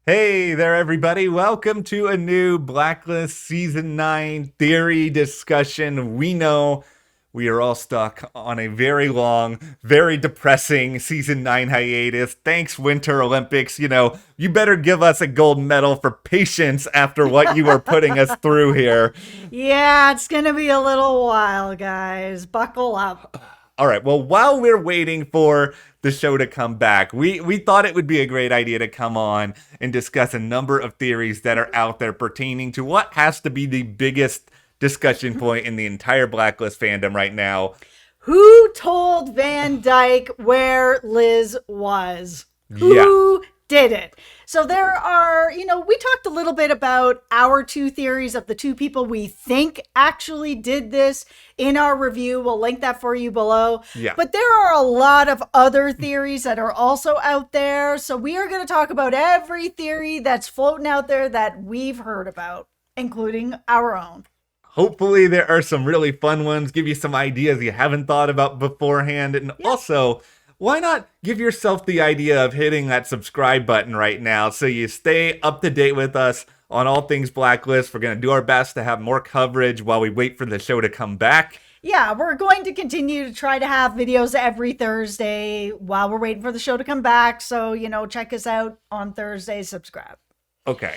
Hey there, everybody. Welcome to a new Blacklist Season 9 theory discussion. We know we are all stuck on a very long, very depressing Season 9 hiatus. Thanks, Winter Olympics. You better give us a gold medal for patience after what you are putting us through here. Yeah, it's gonna be a little while, guys. Buckle up. All right. Well, while we're waiting for the show to come back, we thought it would be a great idea to come on and discuss a number of theories that are out there pertaining to what has to be the biggest discussion point in the entire Blacklist fandom right now. Who told Vandyke where Liz was? Yeah. Who did it? So there are, we talked a little bit about our two theories of the two people we think actually did this in our review. We'll link that for you below. Yeah. But there are a lot of other theories that are also out there. So we are going to talk about every theory that's floating out there that we've heard about, including our own. Hopefully, there are some really fun ones, give you some ideas you haven't thought about beforehand. And also, why not give yourself the idea of hitting that subscribe button right now so you stay up to date with us on all things Blacklist? We're going to do our best to have more coverage while we wait for the show to come back. Yeah, we're going to continue to try to have videos every Thursday while we're waiting for the show to come back. So, check us out on Thursday, subscribe. Okay.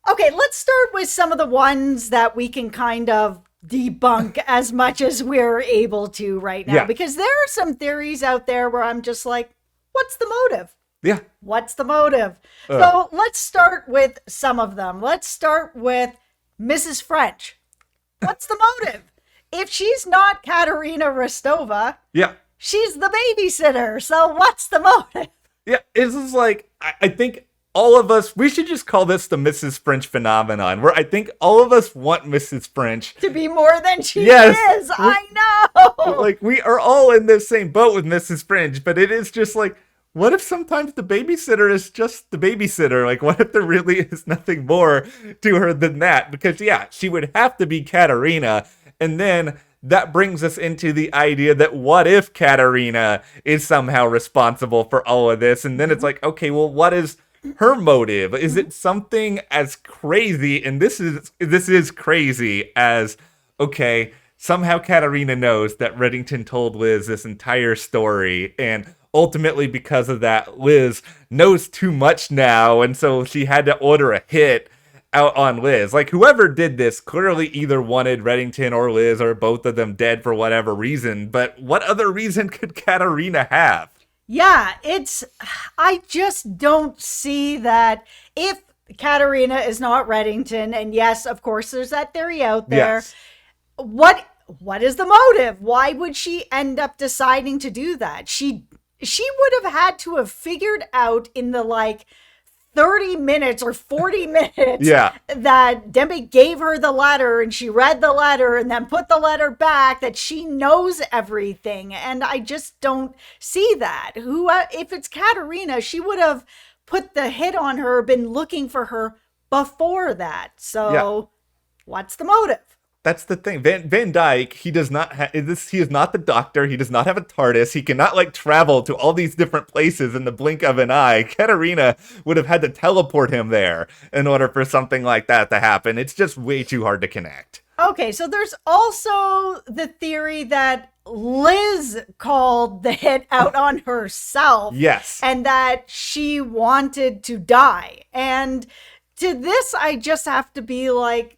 Okay, let's start with some of the ones that we can kind of debunk as much as we're able to right now. Yeah. Because there are some theories out there where I'm just like, what's the motive? Yeah. What's the motive? So let's start with some of them. Let's start with Mrs. French. What's the motive? If she's not Katerina Rostova, Yeah. she's the babysitter. So what's the motive? Yeah. This is like, I think all of us, we should just call this the Mrs. French phenomenon, where I think all of us want Mrs. French To be more than she Yes, is. I know. like, we are all in the same boat with Mrs. French, but it is just like, what if sometimes the babysitter is just the babysitter? Like, what if there really is nothing more to her than that? Because, yeah, she would have to be Katerina. And then that brings us into the idea that what if Katerina is somehow responsible for all of this? And then it's like, okay, well, what is her motive? Is it something as crazy? And this is crazy as, okay, somehow Katerina knows that Reddington told Liz this entire story, and ultimately because of that, Liz knows too much now, and so she had to order a hit out on Liz. Like, whoever did this clearly either wanted Reddington or Liz or both of them dead for whatever reason, but what other reason could Katerina have? Yeah, I just don't see that if Katerina is not Reddington, and yes, of course, there's that theory out there. Yes. What is the motive? Why would she end up deciding to do that? She would have had to have figured out in the 30 minutes or 40 minutes Yeah. that Dembe gave her the letter and she read the letter and then put the letter back, that she knows everything. And I just don't see that. If it's Katerina, she would have put the hit on her, been looking for her before that. So what's the motive? That's the thing. Vandyke, he does not have this. He is not the Doctor. He does not have a TARDIS. He cannot travel to all these different places in the blink of an eye. Katerina would have had to teleport him there in order for something like that to happen. It's just way too hard to connect. Okay, so there's also the theory that Liz called the hit out on herself. Yes. And that she wanted to die. And to this, I just have to be like,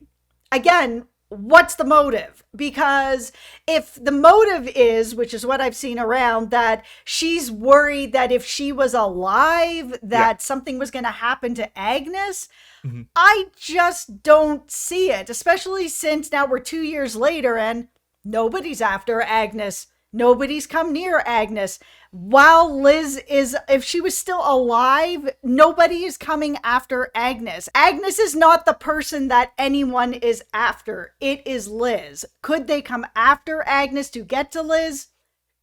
again, what's the motive? Because if the motive is, which is what I've seen around, that she's worried that if she was alive, that something was going to happen to Agnes, I just don't see it, especially since now we're 2 years later and nobody's after Agnes. Nobody's come near Agnes. While Liz is, if she was still alive, nobody is coming after Agnes. Agnes is not the person that anyone is after. It is Liz. Could they come after Agnes to get to Liz?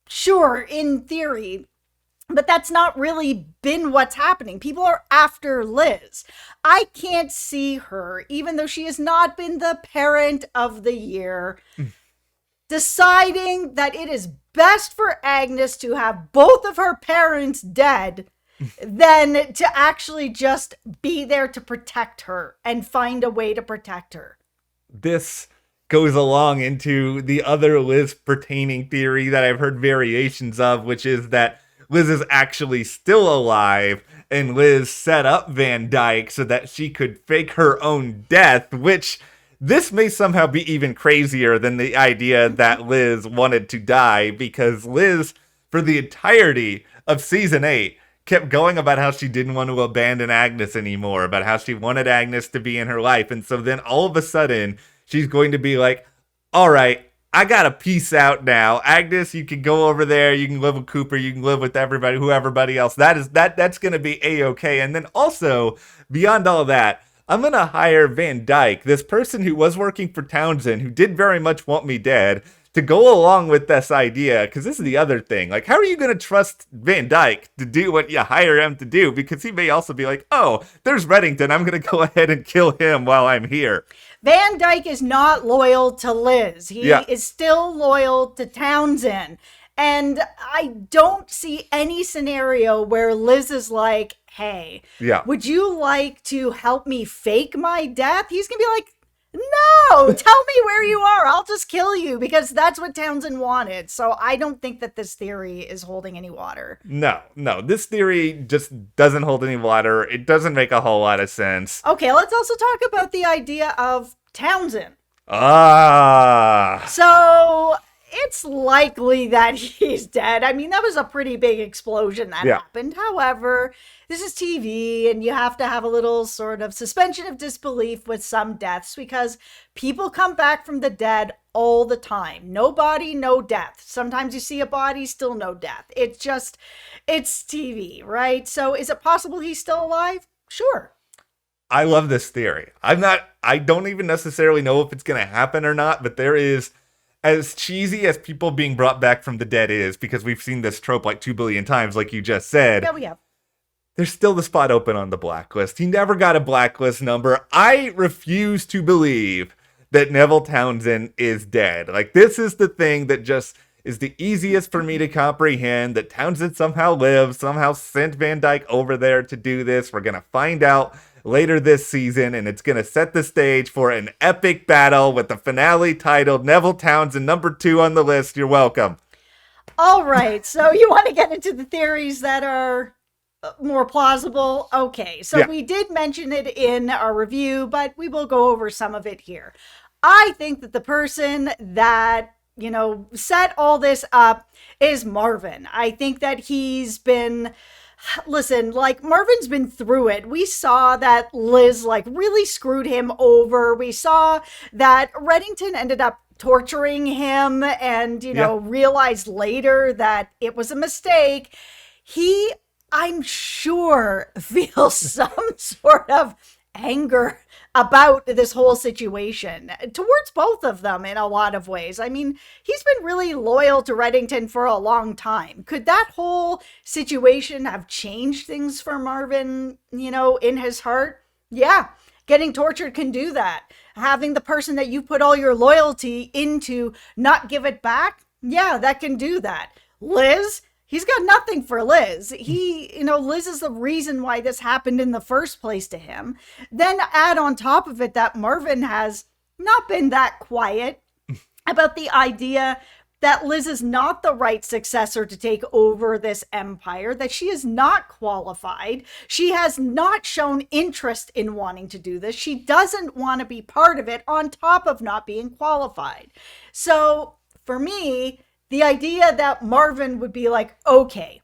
Sure, in theory. But that's not really been what's happening. People are after Liz. I can't see her, even though she has not been the parent of the year, deciding that it is best for Agnes to have both of her parents dead than to actually just be there to protect her and find a way to protect her. This goes along into the other Liz pertaining theory that I've heard variations of, which is that Liz is actually still alive and Liz set up Vandyke so that she could fake her own death, which this may somehow be even crazier than the idea that Liz wanted to die, because Liz, for the entirety of season 8, kept going about how she didn't want to abandon Agnes anymore, about how she wanted Agnes to be in her life. And so then all of a sudden, she's going to be like, all right, I gotta peace out now. Agnes, you can go over there, you can live with Cooper, you can live with everybody, everybody else. That's gonna be A-okay. And then also, beyond all of that, I'm gonna hire Vandyke, this person who was working for Townsend, who did very much want me dead, to go along with this idea, because this is the other thing. Like, how are you going to trust Vandyke to do what you hire him to do? Because he may also be like, oh, there's Reddington. I'm going to go ahead and kill him while I'm here. Vandyke is not loyal to Liz. He is still loyal to Townsend. And I don't see any scenario where Liz is like, hey, would you like to help me fake my death? He's going to be like, no, tell me where you are. I'll just kill you, because that's what Townsend wanted. So I don't think that this theory is holding any water. No, this theory just doesn't hold any water. It doesn't make a whole lot of sense. Okay, let's also talk about the idea of Townsend. So it's likely that he's dead. I mean, that was a pretty big explosion that happened. However, this is TV, and you have to have a little sort of suspension of disbelief with some deaths, because people come back from the dead all the time. No body, no death. Sometimes you see a body, still no death. It's TV, right? So is it possible he's still alive? Sure. I love this theory. I don't even necessarily know if it's going to happen or not, but there is, as cheesy as people being brought back from the dead is, because we've seen this trope like 2 billion times, like you just said. Yeah, we have. There's still the spot open on the Blacklist. He never got a Blacklist number. I refuse to believe that Neville Townsend is dead. Like, this is the thing that just is the easiest for me to comprehend, that Townsend somehow lives, somehow sent Vandyke over there to do this. We're going to find out later this season, and it's going to set the stage for an epic battle with the finale titled Neville Townsend #2 on the list. You're welcome. All right, so you want to get into the theories that are more plausible? Okay, so we did mention it in our review, but we will go over some of it here. I think that the person that, set all this up is Marvin. I think that he's been... Listen, Marvin's been through it. We saw that Liz, really screwed him over. We saw that Reddington ended up torturing him and, realized later that it was a mistake. He, I'm sure, feels some sort of anger about this whole situation towards both of them in a lot of ways. I mean, he's been really loyal to Reddington for a long time. Could that whole situation have changed things for Marvin, in his heart? Yeah, getting tortured can do that. Having the person that you put all your loyalty into not give it back, yeah, that can do that. Liz, he's got nothing for Liz. Liz is the reason why this happened in the first place to him. Then add on top of it that Marvin has not been that quiet about the idea that Liz is not the right successor to take over this empire, that she is not qualified. She has not shown interest in wanting to do this. She doesn't want to be part of it, on top of not being qualified. So for me, the idea that Marvin would be like, okay,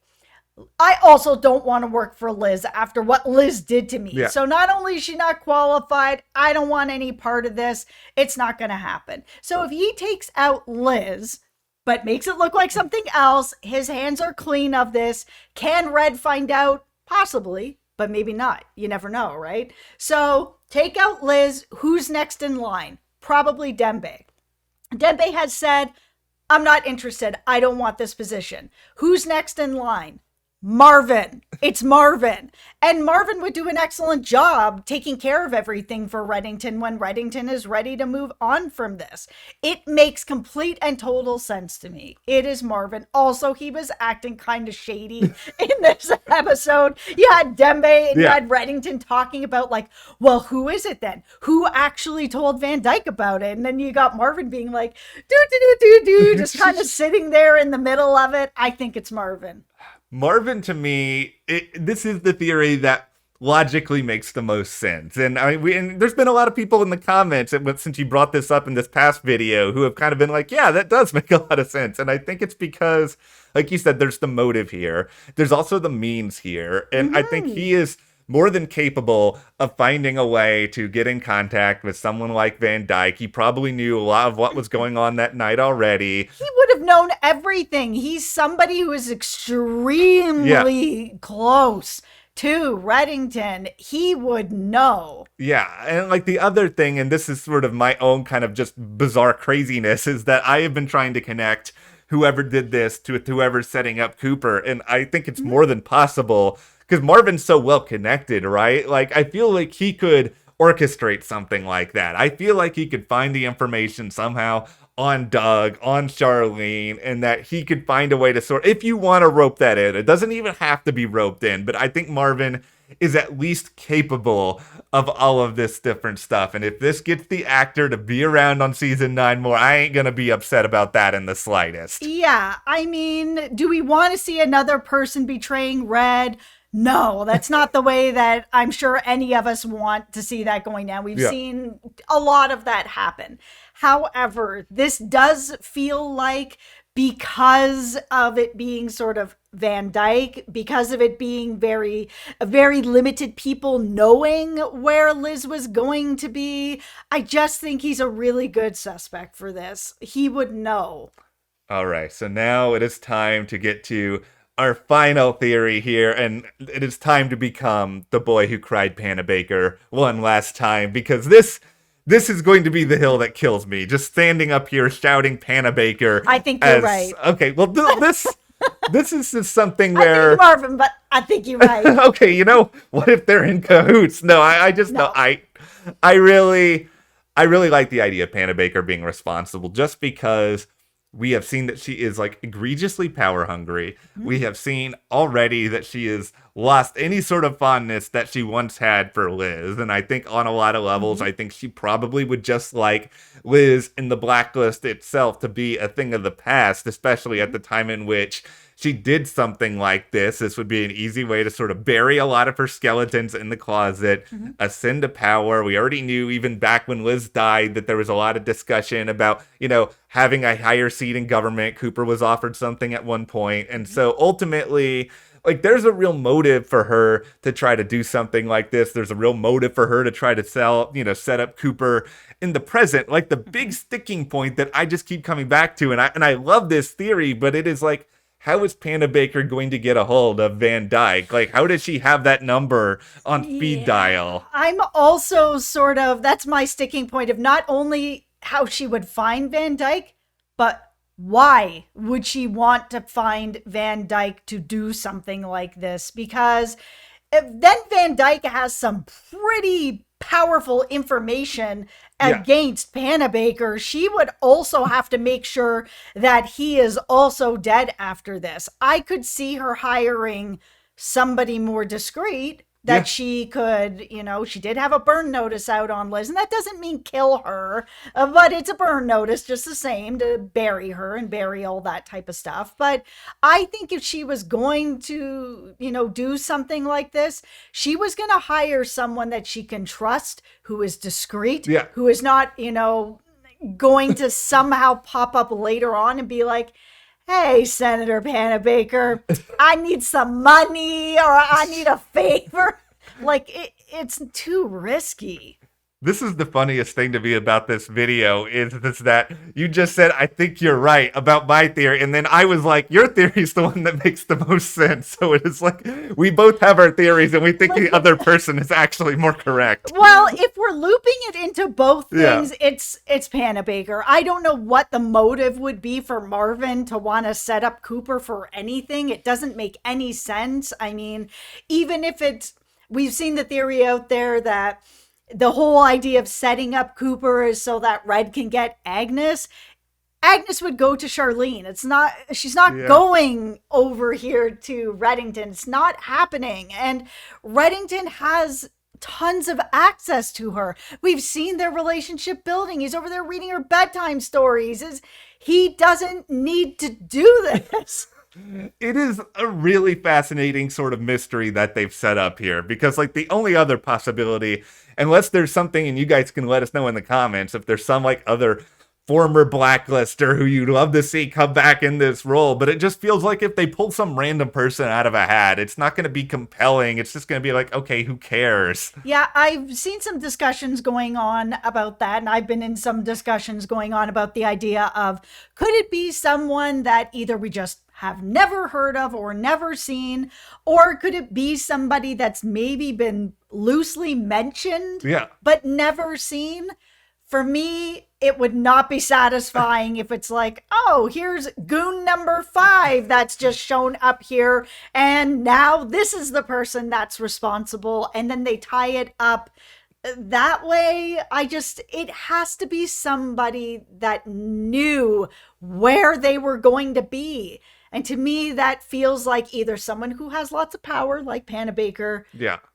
I also don't want to work for Liz after what Liz did to me. Yeah. So not only is she not qualified, I don't want any part of this. It's not going to happen. So if he takes out Liz, but makes it look like something else, his hands are clean of this. Can Red find out? Possibly, but maybe not. You never know, right? So take out Liz. Who's next in line? Probably Dembe. Dembe has said, I'm not interested. I don't want this position. Who's next in line? Marvin. It's Marvin. And Marvin would do an excellent job taking care of everything for Reddington when Reddington is ready to move on from this. It makes complete and total sense to me. It is Marvin. Also, he was acting kind of shady in this episode. You had Dembe and you had Reddington talking about, like, well, who is it then? Who actually told Vandyke about it? And then you got Marvin being like, just kind of sitting there in the middle of it. I think it's Marvin. Marvin, to me, this is the theory that logically makes the most sense. And and there's been a lot of people in the comments, since you brought this up in this past video, who have kind of been like, yeah, that does make a lot of sense. And I think it's because, like you said, there's the motive here. There's also the means here. And I think he is more than capable of finding a way to get in contact with someone like Vandyke. He probably knew a lot of what was going on that night already. He would have known everything. He's somebody who is extremely close to Reddington. He would know. Yeah, and like the other thing, and this is sort of my own kind of just bizarre craziness, is that I have been trying to connect whoever did this to whoever's setting up Cooper, and I think it's more than possible, because Marvin's so well connected, right? Like, I feel like he could orchestrate something like that. I feel like he could find the information somehow on Doug, on Charlene, and that he could find a way to if you want to rope that in. It doesn't even have to be roped in, but I think Marvin is at least capable of all of this different stuff. And if this gets the actor to be around on season 9 more, I ain't gonna be upset about that in the slightest. Yeah, I mean, do we want to see another person betraying Red? No, that's not the way that I'm sure any of us want to see that going down. We've seen a lot of that happen. However, this does feel like, because of it being sort of Vandyke, because of it being very limited people knowing where Liz was going to be, I just think he's a really good suspect for this. He would know. All right, so now it is time to get to our final theory here, and it is time to become the boy who cried Panabaker one last time, because this is going to be the hill that kills me. Just standing up here shouting Panabaker. I think you're right. Okay, well, this is just something where... I think Marvin, but I think you're right. Okay, you know, what if they're in cahoots? No, I just know, I really like the idea of Panabaker being responsible, just because we have seen that she is, like, egregiously power hungry. We have seen already that she has lost any sort of fondness that she once had for Liz. And I think on a lot of levels, I think she probably would just like Liz in the Blacklist itself to be a thing of the past, especially at the time in which she did something like this. This would be an easy way to sort of bury a lot of her skeletons in the closet, ascend to power. We already knew, even back when Liz died, that there was a lot of discussion about, you know, having a higher seat in government. Cooper was offered something at one point. And so ultimately, like, there's a real motive for her to try to do something like this. There's a real motive for her to try to set up Cooper in the present. Like, the big sticking point that I just keep coming back to, and I love this theory, but it is like, how is Panabaker going to get a hold of Vandyke? Like, how does she have that number on speed dial? I'm also sort of, that's my sticking point of not only how she would find Vandyke, but why would she want to find Vandyke to do something like this? Because if then Vandyke has some pretty powerful information against Panabaker, she would also have to make sure that he is also dead after this. I could see her hiring somebody more discreet that she could, you know, she did have a burn notice out on Liz, and that doesn't mean kill her, but it's a burn notice just the same, to bury her and bury all that type of stuff. But I think if she was going to, you know, do something like this, she was going to hire someone that she can trust, who is discreet, who is not, you know, going to somehow pop up later on and be like, hey, Senator Panabaker, I need some money, or I need a favor. Like, it's too risky. This is the funniest thing to me about this video is that you just said, I think you're right about my theory. And then I was like, your theory is the one that makes the most sense. So it is like, we both have our theories and we think the other person is actually more correct. Well, if we're looping it into both things, it's Panabaker. I don't know what the motive would be for Marvin to want to set up Cooper for anything. It doesn't make any sense. I mean, even if we've seen the theory out there that the whole idea of setting up Cooper is so that Red can get Agnes. Agnes would go to Charlene. She's not going over here to Reddington. It's not happening. And Reddington has tons of access to her. We've seen their relationship building. He's over there reading her bedtime stories. He doesn't need to do this. It is a really fascinating sort of mystery that they've set up here because, like, the only other possibility, unless there's something, and you guys can let us know in the comments if there's some, like, other former Blacklister who you'd love to see come back in this role, but it just feels like if they pull some random person out of a hat, it's not going to be compelling. It's just going to be like, okay, who cares? Yeah, I've seen some discussions going on about that, and I've been in some discussions going on about the idea of, could it be someone that either we just have never heard of or never seen, or could it be somebody that's maybe been loosely mentioned, but never seen? For me, it would not be satisfying if it's like, oh, here's goon number 5 that's just shown up here, and now this is the person that's responsible, and then they tie it up that way. It has to be somebody that knew where they were going to be. And to me, that feels like either someone who has lots of power, like Panabaker,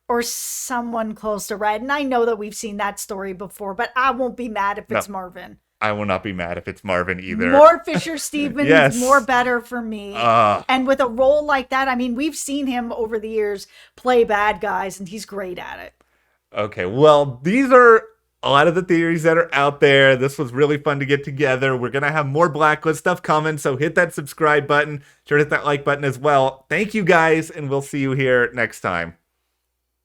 or someone close to Red. And I know that we've seen that story before, but I won't be mad if it's Marvin. I will not be mad if it's Marvin either. More Fisher-Stevens, more better for me. And with a role like that, I mean, we've seen him over the years play bad guys, and he's great at it. Okay, well, these are a lot of the theories that are out there. This was really fun to get together. We're going to have more Blacklist stuff coming, so hit that subscribe button. Sure to hit that like button as well. Thank you guys, and we'll see you here next time.